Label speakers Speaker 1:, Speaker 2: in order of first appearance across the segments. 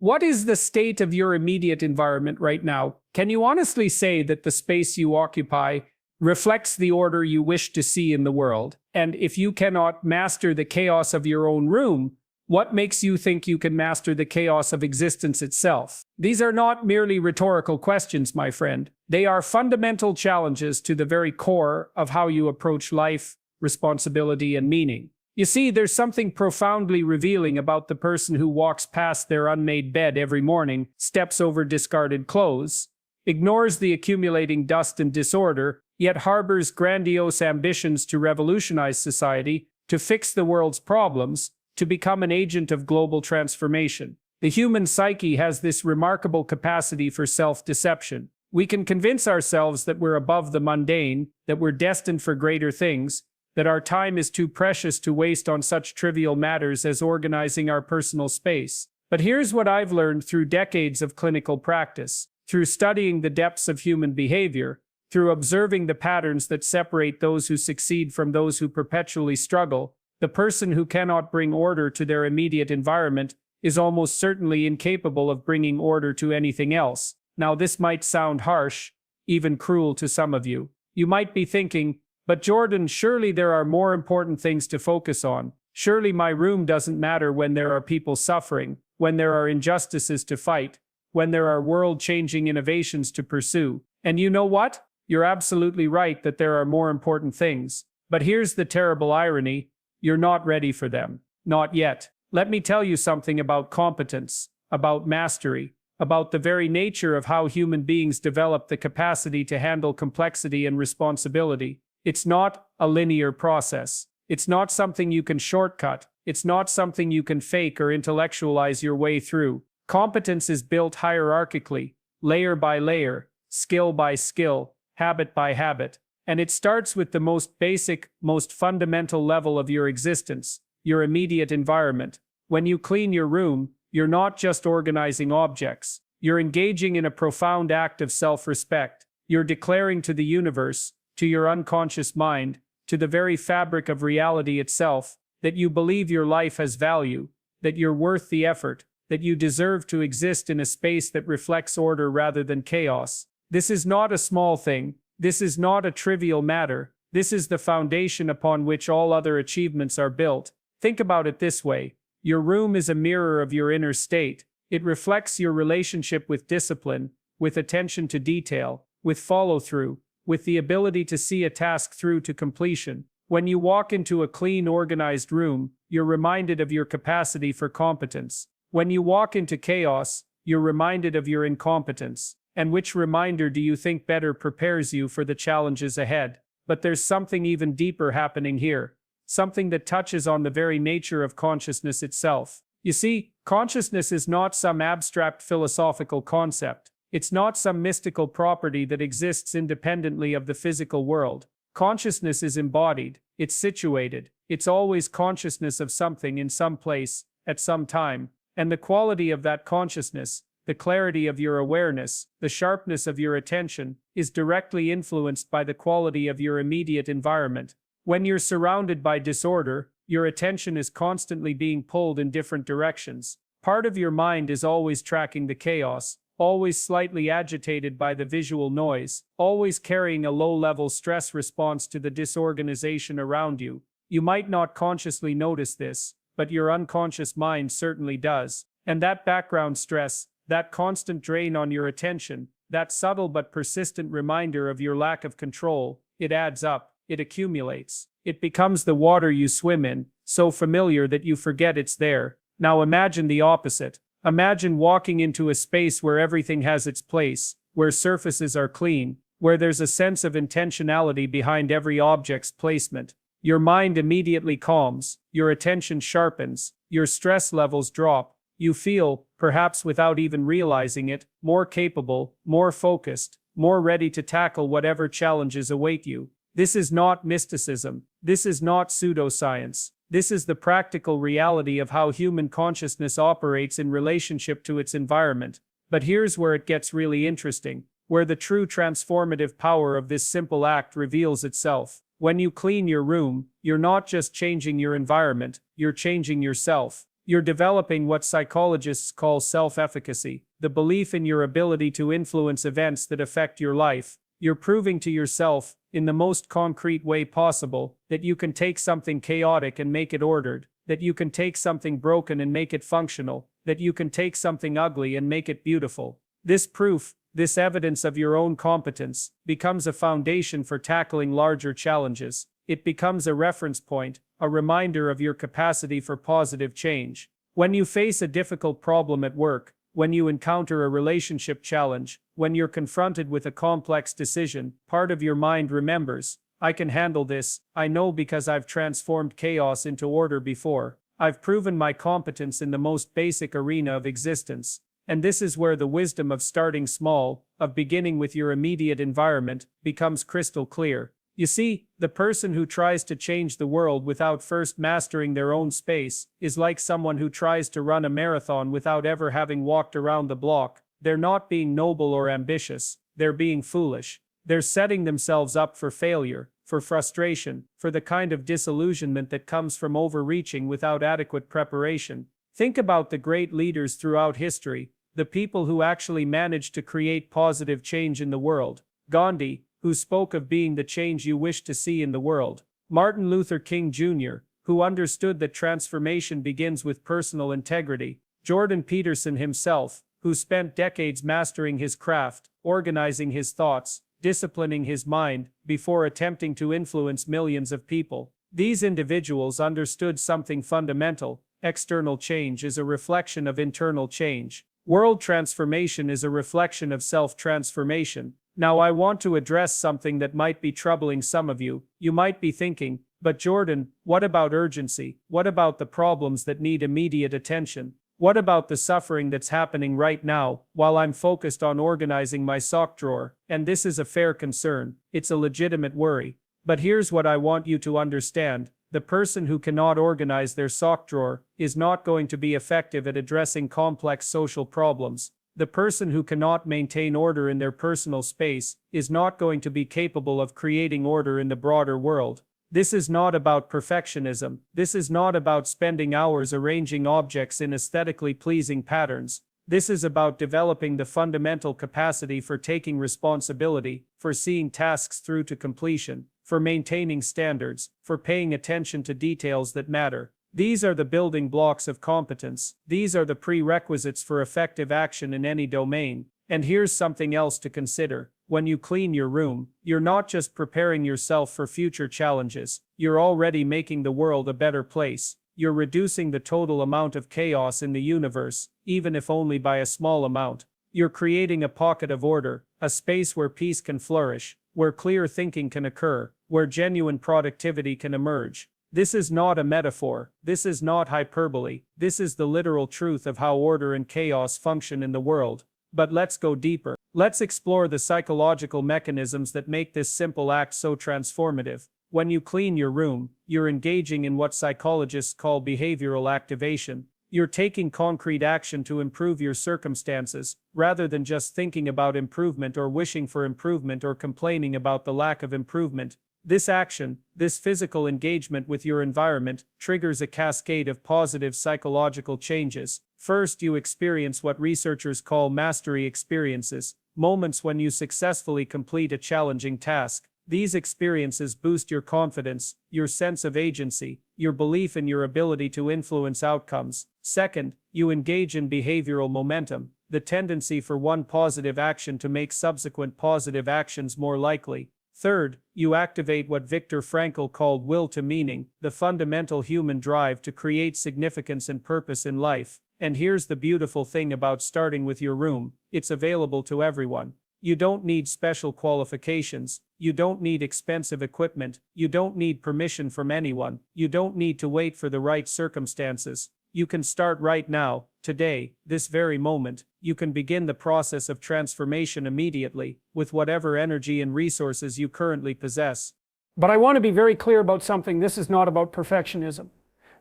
Speaker 1: What is the state of your immediate environment right now? Can you honestly say that the space you occupy reflects the order you wish to see in the world? And if you cannot master the chaos of your own room, what makes you think you can master the chaos of existence itself? These are not merely rhetorical questions, my friend. They are fundamental challenges to the very core of how you approach life, responsibility, and meaning. You see, there's something profoundly revealing about the person who walks past their unmade bed every morning, steps over discarded clothes, ignores the accumulating dust and disorder, yet harbors grandiose ambitions to revolutionize society, to fix the world's problems, to become an agent of global transformation. The human psyche has this remarkable capacity for self-deception. We can convince ourselves that we're above the mundane, that we're destined for greater things, that our time is too precious to waste on such trivial matters as organizing our personal space. But here's what I've learned through decades of clinical practice, through studying the depths of human behavior, through observing the patterns that separate those who succeed from those who perpetually struggle. The person who cannot bring order to their immediate environment is almost certainly incapable of bringing order to anything else. Now, this might sound harsh, even cruel to some of you. You might be thinking, but Jordan, surely there are more important things to focus on. Surely my room doesn't matter when there are people suffering, when there are injustices to fight, when there are world-changing innovations to pursue. And you know what? You're absolutely right that there are more important things. But here's the terrible irony. You're not ready for them. Not yet. Let me tell you something about competence, about mastery, about the very nature of how human beings develop the capacity to handle complexity and responsibility. It's not a linear process. It's not something you can shortcut. It's not something you can fake or intellectualize your way through. Competence is built hierarchically, layer by layer, skill by skill, habit by habit. And it starts with the most basic, most fundamental level of your existence, your immediate environment. When you clean your room, you're not just organizing objects. You're engaging in a profound act of self-respect. You're declaring to the universe, to your unconscious mind, to the very fabric of reality itself, that you believe your life has value, that you're worth the effort, that you deserve to exist in a space that reflects order rather than chaos. This is not a small thing. This is not a trivial matter. This is the foundation upon which all other achievements are built. Think about it this way. Your room is a mirror of your inner state. It reflects your relationship with discipline, with attention to detail, with follow-through, with the ability to see a task through to completion. When you walk into a clean, organized room, you're reminded of your capacity for competence. When you walk into chaos, you're reminded of your incompetence. And which reminder do you think better prepares you for the challenges ahead? But there's something even deeper happening here. Something that touches on the very nature of consciousness itself. You see, consciousness is not some abstract philosophical concept. It's not some mystical property that exists independently of the physical world. Consciousness is embodied, it's situated, it's always consciousness of something in some place, at some time. And the quality of that consciousness, the clarity of your awareness, the sharpness of your attention, is directly influenced by the quality of your immediate environment. When you're surrounded by disorder, your attention is constantly being pulled in different directions. Part of your mind is always tracking the chaos, always slightly agitated by the visual noise, always carrying a low-level stress response to the disorganization around you. You might not consciously notice this, but your unconscious mind certainly does. And that background stress, that constant drain on your attention, that subtle but persistent reminder of your lack of control, it adds up, it accumulates. It becomes the water you swim in, so familiar that you forget it's there. Now imagine the opposite. Imagine walking into a space where everything has its place, where surfaces are clean, where there's a sense of intentionality behind every object's placement. Your mind immediately calms, your attention sharpens, your stress levels drop. You feel, perhaps without even realizing it, more capable, more focused, more ready to tackle whatever challenges await you. This is not mysticism. This is not pseudoscience. This is the practical reality of how human consciousness operates in relationship to its environment. But here's where it gets really interesting, where the true transformative power of this simple act reveals itself. When you clean your room, you're not just changing your environment, you're changing yourself. You're developing what psychologists call self-efficacy, the belief in your ability to influence events that affect your life. You're proving to yourself, in the most concrete way possible, that you can take something chaotic and make it ordered, that you can take something broken and make it functional, that you can take something ugly and make it beautiful. This proof, this evidence of your own competence, becomes a foundation for tackling larger challenges. It becomes a reference point, a reminder of your capacity for positive change. When you face a difficult problem at work, when you encounter a relationship challenge, when you're confronted with a complex decision, part of your mind remembers, I can handle this, I know because I've transformed chaos into order before. I've proven my competence in the most basic arena of existence. And this is where the wisdom of starting small, of beginning with your immediate environment, becomes crystal clear. You see, the person who tries to change the world without first mastering their own space is like someone who tries to run a marathon without ever having walked around the block. They're not being noble or ambitious, they're being foolish. They're setting themselves up for failure, for frustration, for the kind of disillusionment that comes from overreaching without adequate preparation. Think about the great leaders throughout history, the people who actually managed to create positive change in the world. Gandhi, who spoke of being the change you wish to see in the world. Martin Luther King Jr., who understood that transformation begins with personal integrity. Jordan Peterson himself, who spent decades mastering his craft, organizing his thoughts, disciplining his mind, before attempting to influence millions of people. These individuals understood something fundamental. External change is a reflection of internal change. World transformation is a reflection of self-transformation. Now I want to address something that might be troubling some of you. You might be thinking, but Jordan, what about urgency? What about the problems that need immediate attention? What about the suffering that's happening right now, while I'm focused on organizing my sock drawer? And this is a fair concern. It's a legitimate worry. But here's what I want you to understand. The person who cannot organize their sock drawer is not going to be effective at addressing complex social problems. The person who cannot maintain order in their personal space is not going to be capable of creating order in the broader world. This is not about perfectionism. This is not about spending hours arranging objects in aesthetically pleasing patterns. This is about developing the fundamental capacity for taking responsibility, for seeing tasks through to completion, for maintaining standards, for paying attention to details that matter. These are the building blocks of competence. These are the prerequisites for effective action in any domain. And here's something else to consider. When you clean your room, you're not just preparing yourself for future challenges. You're already making the world a better place. You're reducing the total amount of chaos in the universe, even if only by a small amount. You're creating a pocket of order, a space where peace can flourish, where clear thinking can occur, where genuine productivity can emerge. This is not a metaphor. This is not hyperbole. This is the literal truth of how order and chaos function in the world. But let's go deeper. Let's explore the psychological mechanisms that make this simple act so transformative. When you clean your room, you're engaging in what psychologists call behavioral activation. You're taking concrete action to improve your circumstances, rather than just thinking about improvement or wishing for improvement or complaining about the lack of improvement. This action, this physical engagement with your environment, triggers a cascade of positive psychological changes. First, you experience what researchers call mastery experiences, moments when you successfully complete a challenging task. These experiences boost your confidence, your sense of agency, your belief in your ability to influence outcomes. Second, you engage in behavioral momentum, the tendency for one positive action to make subsequent positive actions more likely. Third, you activate what Viktor Frankl called will to meaning, the fundamental human drive to create significance and purpose in life. And here's the beautiful thing about starting with your room: it's available to everyone. You don't need special qualifications. You don't need expensive equipment. You don't need permission from anyone. You don't need to wait for the right circumstances. You can start right now, today, this very moment. You can begin the process of transformation immediately, with whatever energy and resources you currently possess.
Speaker 2: But I want to be very clear about something. This is not about perfectionism.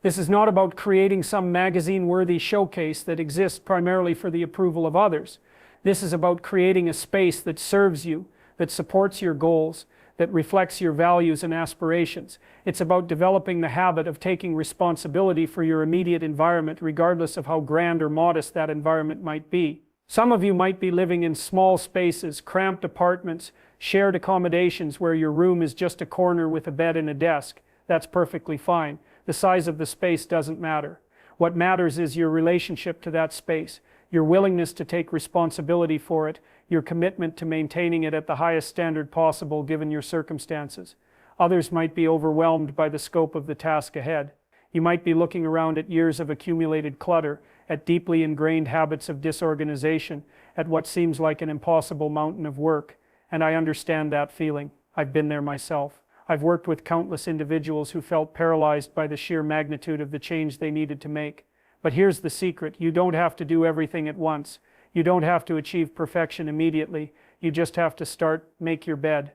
Speaker 2: This is not about creating some magazine-worthy showcase that exists primarily for the approval of others. This is about creating a space that serves you, that supports your goals, that reflects your values and aspirations. It's about developing the habit of taking responsibility for your immediate environment, regardless of how grand or modest that environment might be. Some of you might be living in small spaces, cramped apartments, shared accommodations where your room is just a corner with a bed and a desk. That's perfectly fine. The size of the space doesn't matter. What matters is your relationship to that space, your willingness to take responsibility for it, your commitment to maintaining it at the highest standard possible given your circumstances. Others might be overwhelmed by the scope of the task ahead. You might be looking around at years of accumulated clutter, at deeply ingrained habits of disorganization, at what seems like an impossible mountain of work. And I understand that feeling. I've been there myself. I've worked with countless individuals who felt paralyzed by the sheer magnitude of the change they needed to make. But here's the secret. You don't have to do everything at once. You don't have to achieve perfection immediately. You just have to start, make your bed.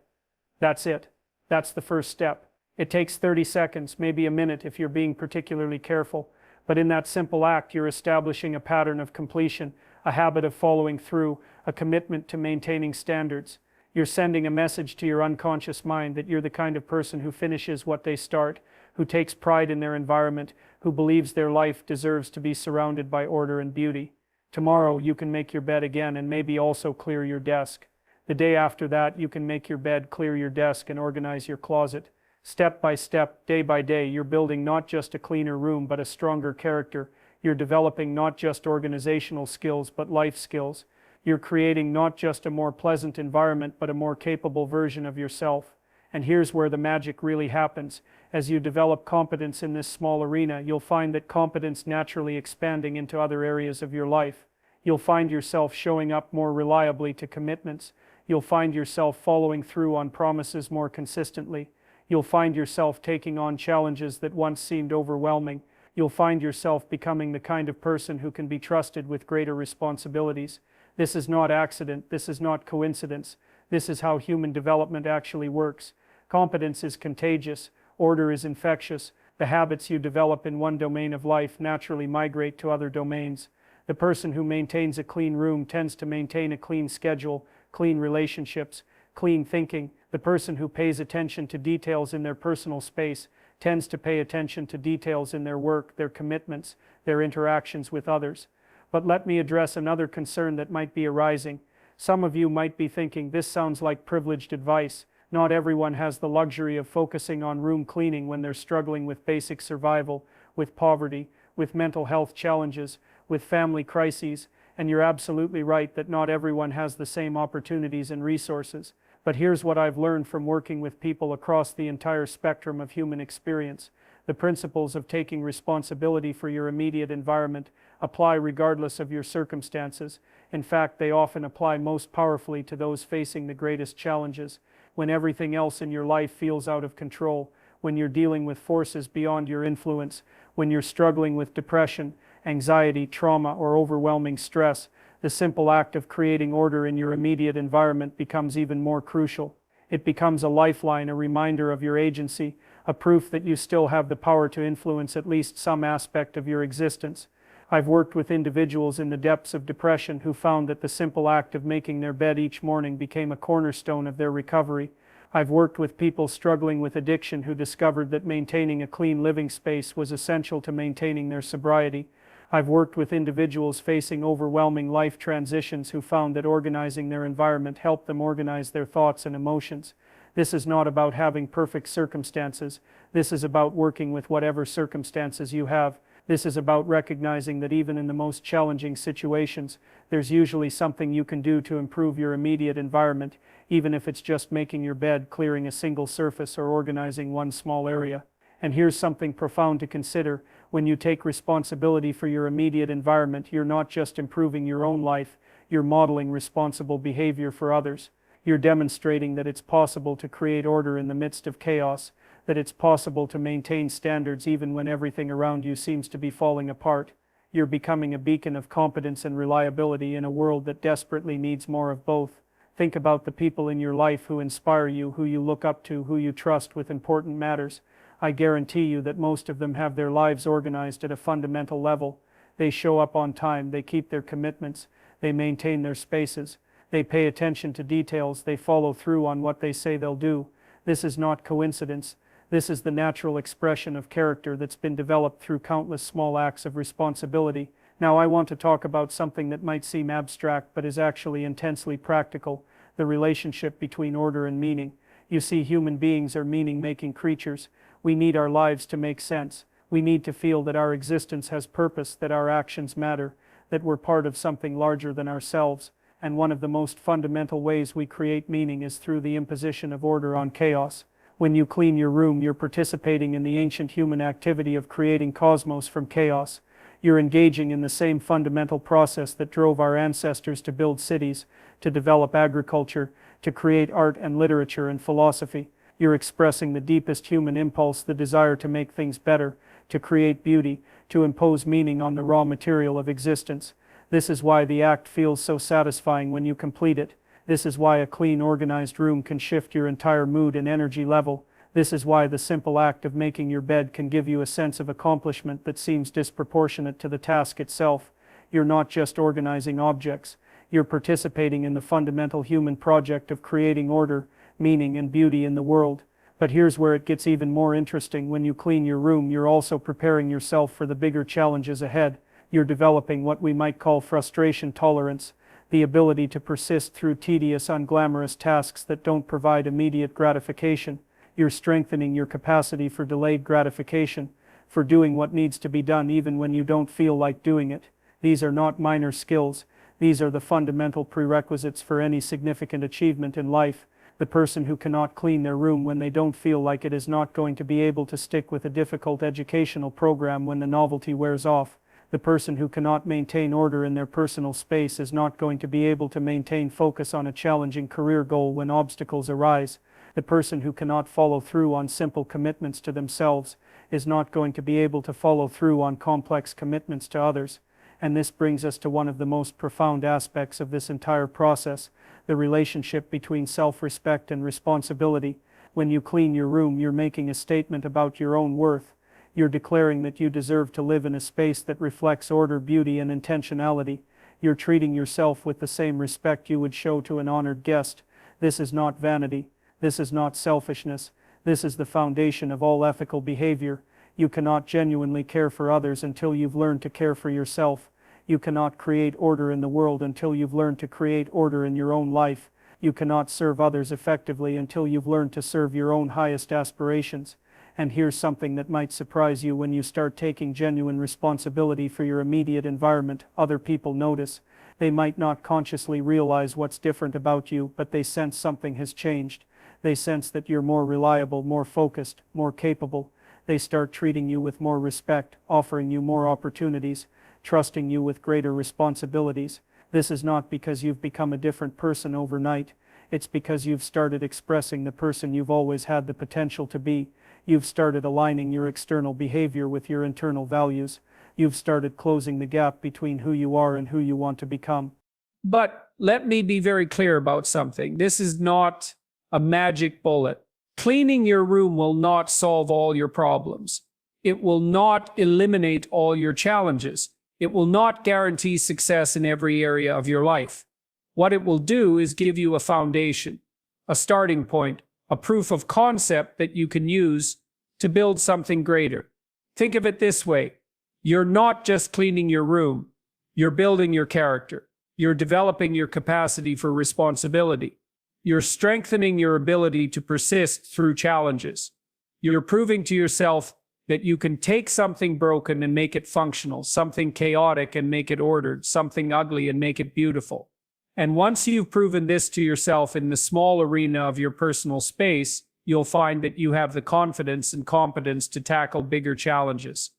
Speaker 2: That's it. That's the first step. It takes 30 seconds, maybe a minute if you're being particularly careful. But in that simple act, you're establishing a pattern of completion, a habit of following through, a commitment to maintaining standards. You're sending a message to your unconscious mind that you're the kind of person who finishes what they start, who takes pride in their environment, who believes their life deserves to be surrounded by order and beauty. Tomorrow you can make your bed again and maybe also clear your desk. The day after that you can make your bed, clear your desk, and organize your closet. Step by step, day by day, you're building not just a cleaner room but a stronger character. You're developing not just organizational skills but life skills. You're creating not just a more pleasant environment but a more capable version of yourself. And here's where the magic really happens. As you develop competence in this small arena, you'll find that competence naturally expanding into other areas of your life. You'll find yourself showing up more reliably to commitments. You'll find yourself following through on promises more consistently. You'll find yourself taking on challenges that once seemed overwhelming. You'll find yourself becoming the kind of person who can be trusted with greater responsibilities. This is not accident. This is not coincidence. This is how human development actually works. Competence is contagious. Order is infectious. The habits you develop in one domain of life naturally migrate to other domains. The person who maintains a clean room tends to maintain a clean schedule, clean relationships, clean thinking. The person who pays attention to details in their personal space tends to pay attention to details in their work, their commitments, their interactions with others. But let me address another concern that might be arising. Some of you might be thinking, this sounds like privileged advice. Not everyone has the luxury of focusing on room cleaning when they're struggling with basic survival, with poverty, with mental health challenges, with family crises, and you're absolutely right that not everyone has the same opportunities and resources. But here's what I've learned from working with people across the entire spectrum of human experience. The principles of taking responsibility for your immediate environment apply regardless of your circumstances. In fact, they often apply most powerfully to those facing the greatest challenges. When everything else in your life feels out of control, when you're dealing with forces beyond your influence, when you're struggling with depression, anxiety, trauma, or overwhelming stress, the simple act of creating order in your immediate environment becomes even more crucial. It becomes a lifeline, a reminder of your agency, a proof that you still have the power to influence at least some aspect of your existence. I've worked with individuals in the depths of depression who found that the simple act of making their bed each morning became a cornerstone of their recovery. I've worked with people struggling with addiction who discovered that maintaining a clean living space was essential to maintaining their sobriety. I've worked with individuals facing overwhelming life transitions who found that organizing their environment helped them organize their thoughts and emotions. This is not about having perfect circumstances. This is about working with whatever circumstances you have. This is about recognizing that even in the most challenging situations, there's usually something you can do to improve your immediate environment, even if it's just making your bed, clearing a single surface, or organizing one small area. And here's something profound to consider. When you take responsibility for your immediate environment, you're not just improving your own life, you're modeling responsible behavior for others. You're demonstrating that it's possible to create order in the midst of chaos, that it's possible to maintain standards even when everything around you seems to be falling apart. You're becoming a beacon of competence and reliability in a world that desperately needs more of both. Think about the people in your life who inspire you, who you look up to, who you trust with important matters. I guarantee you that most of them have their lives organized at a fundamental level. They show up on time, they keep their commitments, they maintain their spaces, they pay attention to details, they follow through on what they say they'll do. This is not coincidence. This is the natural expression of character that's been developed through countless small acts of responsibility. Now I want to talk about something that might seem abstract but is actually intensely practical: the relationship between order and meaning. You see, human beings are meaning-making creatures. We need our lives to make sense. We need to feel that our existence has purpose, that our actions matter, that we're part of something larger than ourselves. And one of the most fundamental ways we create meaning is through the imposition of order on chaos. When you clean your room, you're participating in the ancient human activity of creating cosmos from chaos. You're engaging in the same fundamental process that drove our ancestors to build cities, to develop agriculture, to create art and literature and philosophy. You're expressing the deepest human impulse, the desire to make things better, to create beauty, to impose meaning on the raw material of existence. This is why the act feels so satisfying when you complete it. This is why a clean, organized room can shift your entire mood and energy level. This is why the simple act of making your bed can give you a sense of accomplishment that seems disproportionate to the task itself. You're not just organizing objects. You're participating in the fundamental human project of creating order, meaning, and beauty in the world. But here's where it gets even more interesting. When you clean your room, you're also preparing yourself for the bigger challenges ahead. You're developing what we might call frustration tolerance, the ability to persist through tedious, unglamorous tasks that don't provide immediate gratification. You're strengthening your capacity for delayed gratification, for doing what needs to be done even when you don't feel like doing it. These are not minor skills. These are the fundamental prerequisites for any significant achievement in life. The person who cannot clean their room when they don't feel like it is not going to be able to stick with a difficult educational program when the novelty wears off. The person who cannot maintain order in their personal space is not going to be able to maintain focus on a challenging career goal when obstacles arise. The person who cannot follow through on simple commitments to themselves is not going to be able to follow through on complex commitments to others. And this brings us to one of the most profound aspects of this entire process: the relationship between self-respect and responsibility. When you clean your room, you're making a statement about your own worth. You're declaring that you deserve to live in a space that reflects order, beauty, and intentionality. You're treating yourself with the same respect you would show to an honored guest. This is not vanity. This is not selfishness. This is the foundation of all ethical behavior. You cannot genuinely care for others until you've learned to care for yourself. You cannot create order in the world until you've learned to create order in your own life. You cannot serve others effectively until you've learned to serve your own highest aspirations. And here's something that might surprise you: when you start taking genuine responsibility for your immediate environment, other people notice. They might not consciously realize what's different about you, but they sense something has changed. They sense that you're more reliable, more focused, more capable. They start treating you with more respect, offering you more opportunities, trusting you with greater responsibilities. This is not because you've become a different person overnight. It's because you've started expressing the person you've always had the potential to be. You've started aligning your external behavior with your internal values. You've started closing the gap between who you are and who you want to become.
Speaker 1: But let me be very clear about something. This is not a magic bullet. Cleaning your room will not solve all your problems. It will not eliminate all your challenges. It will not guarantee success in every area of your life. What it will do is give you a foundation, a starting point, a proof of concept that you can use to build something greater. Think of it this way: you're not just cleaning your room, you're building your character. You're developing your capacity for responsibility. You're strengthening your ability to persist through challenges. You're proving to yourself that you can take something broken and make it functional, something chaotic and make it ordered, something ugly and make it beautiful. And once you've proven this to yourself in the small arena of your personal space, you'll find that you have the confidence and competence to tackle bigger challenges.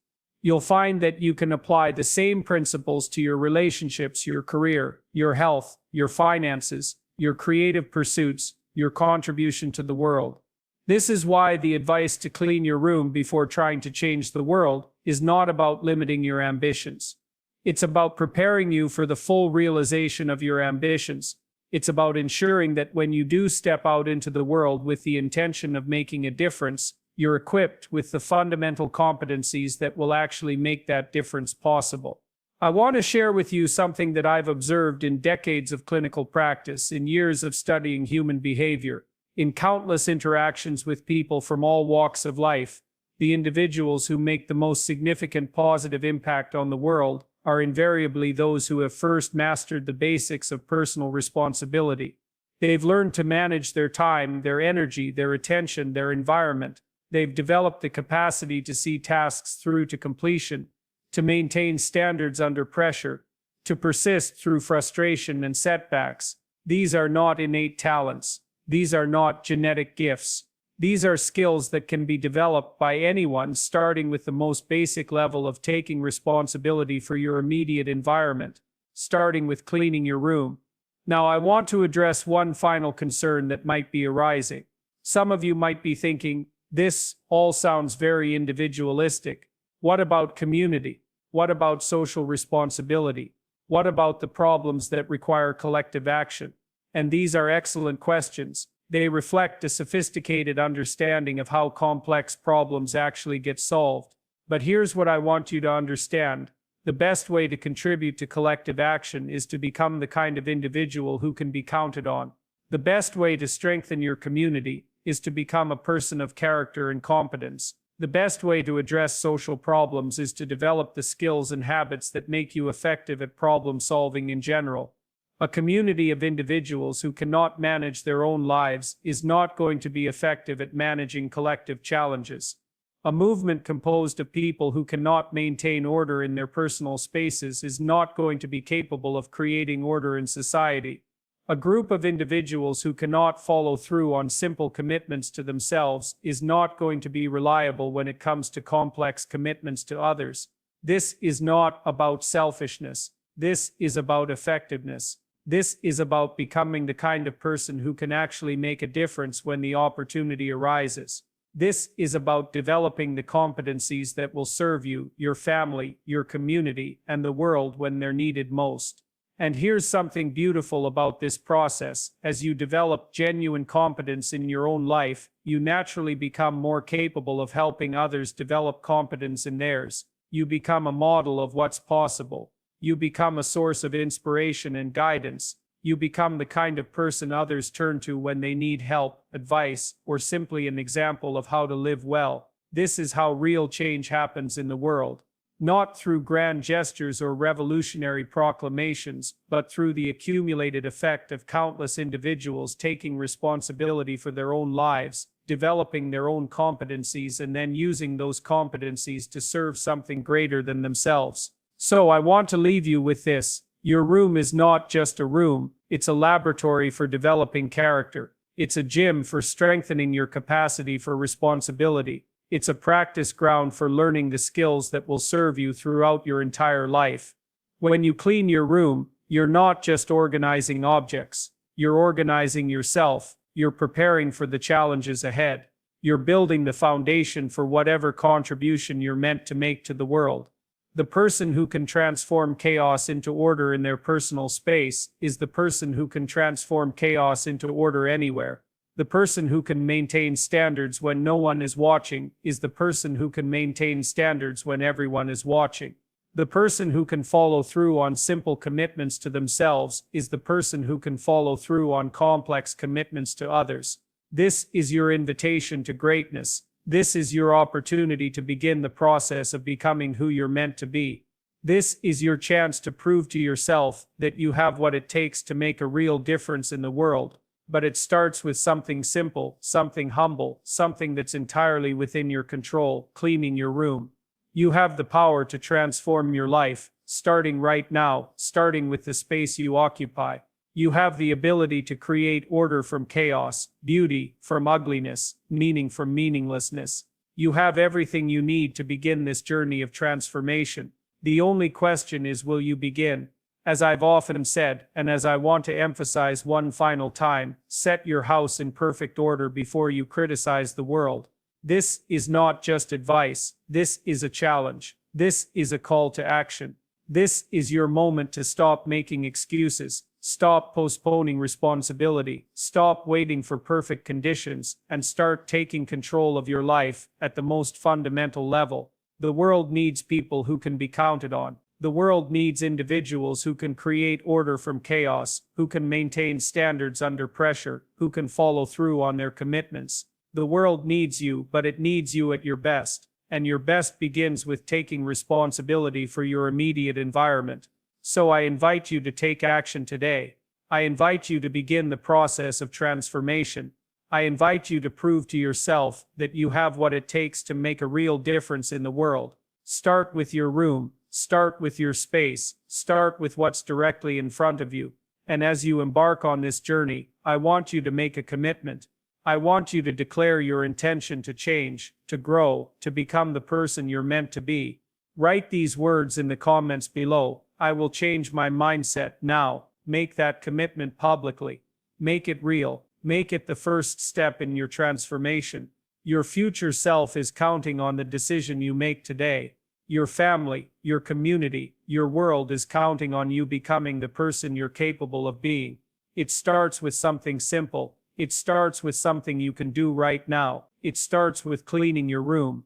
Speaker 1: You'll find that you can apply the same principles to your relationships, your career, your health, your finances, your creative pursuits, your contribution to the world. This is why the advice to clean your room before trying to change the world is not about limiting your ambitions. It's about preparing you for the full realization of your ambitions. It's about ensuring that when you do step out into the world with the intention of making a difference, you're equipped with the fundamental competencies that will actually make that difference possible. I want to share with you something that I've observed in decades of clinical practice, in years of studying human behavior. In countless interactions with people from all walks of life, the individuals who make the most significant positive impact on the world are invariably those who have first mastered the basics of personal responsibility. They've learned to manage their time, their energy, their attention, their environment. They've developed the capacity to see tasks through to completion, to maintain standards under pressure, to persist through frustration and setbacks. These are not innate talents. These are not genetic gifts. These are skills that can be developed by anyone, starting with the most basic level of taking responsibility for your immediate environment, starting with cleaning your room. Now, I want to address one final concern that might be arising. Some of you might be thinking, this all sounds very individualistic. What about community? What about social responsibility? What about the problems that require collective action? And these are excellent questions. They reflect a sophisticated understanding of how complex problems actually get solved. But here's what I want you to understand. The best way to contribute to collective action is to become the kind of individual who can be counted on. The best way to strengthen your community is to become a person of character and competence. The best way to address social problems is to develop the skills and habits that make you effective at problem solving in general. A community of individuals who cannot manage their own lives is not going to be effective at managing collective challenges. A movement composed of people who cannot maintain order in their personal spaces is not going to be capable of creating order in society. A group of individuals who cannot follow through on simple commitments to themselves is not going to be reliable when it comes to complex commitments to others. This is not about selfishness. This is about effectiveness. This is about becoming the kind of person who can actually make a difference when the opportunity arises. This is about developing the competencies that will serve you, your family, your community, and the world when they're needed most. And here's something beautiful about this process. As you develop genuine competence in your own life, you naturally become more capable of helping others develop competence in theirs. You become a model of what's possible. You become a source of inspiration and guidance. You become the kind of person others turn to when they need help, advice, or simply an example of how to live well. This is how real change happens in the world. Not through grand gestures or revolutionary proclamations, but through the accumulated effect of countless individuals taking responsibility for their own lives, developing their own competencies, and then using those competencies to serve something greater than themselves. So I want to leave you with this. Your room is not just a room, it's a laboratory for developing character. It's a gym for strengthening your capacity for responsibility. It's a practice ground for learning the skills that will serve you throughout your entire life. When you clean your room, you're not just organizing objects. You're organizing yourself. You're preparing for the challenges ahead. You're building the foundation for whatever contribution you're meant to make to the world. The person who can transform chaos into order in their personal space is the person who can transform chaos into order anywhere. The person who can maintain standards when no one is watching is the person who can maintain standards when everyone is watching. The person who can follow through on simple commitments to themselves is the person who can follow through on complex commitments to others. This is your invitation to greatness. This is your opportunity to begin the process of becoming who you're meant to be. This is your chance to prove to yourself that you have what it takes to make a real difference in the world. But it starts with something simple, something humble, something that's entirely within your control: cleaning your room. You have the power to transform your life, starting right now, starting with the space you occupy. You have the ability to create order from chaos, beauty from ugliness, meaning from meaninglessness. You have everything you need to begin this journey of transformation. The only question is, will you begin? As I've often said, and as I want to emphasize one final time, set your house in perfect order before you criticize the world. This is not just advice. This is a challenge. This is a call to action. This is your moment to stop making excuses. Stop postponing responsibility. Stop waiting for perfect conditions and start taking control of your life at the most fundamental level. The world needs people who can be counted on. The world needs individuals who can create order from chaos, who can maintain standards under pressure, who can follow through on their commitments. The world needs you, but it needs you at your best. And your best begins with taking responsibility for your immediate environment. So I invite you to take action today. I invite you to begin the process of transformation. I invite you to prove to yourself that you have what it takes to make a real difference in the world. Start with your room. Start with your space. Start with what's directly in front of you. And as you embark on this journey, I want you to make a commitment. I want you to declare your intention to change, to grow, to become the person you're meant to be. Write these words in the comments below. I will change my mindset now. Make that commitment publicly. Make it real. Make it the first step in your transformation. Your future self is counting on the decision you make today. Your family, your community, your world is counting on you becoming the person you're capable of being. It starts with something simple. It starts with something you can do right now. It starts with cleaning your room.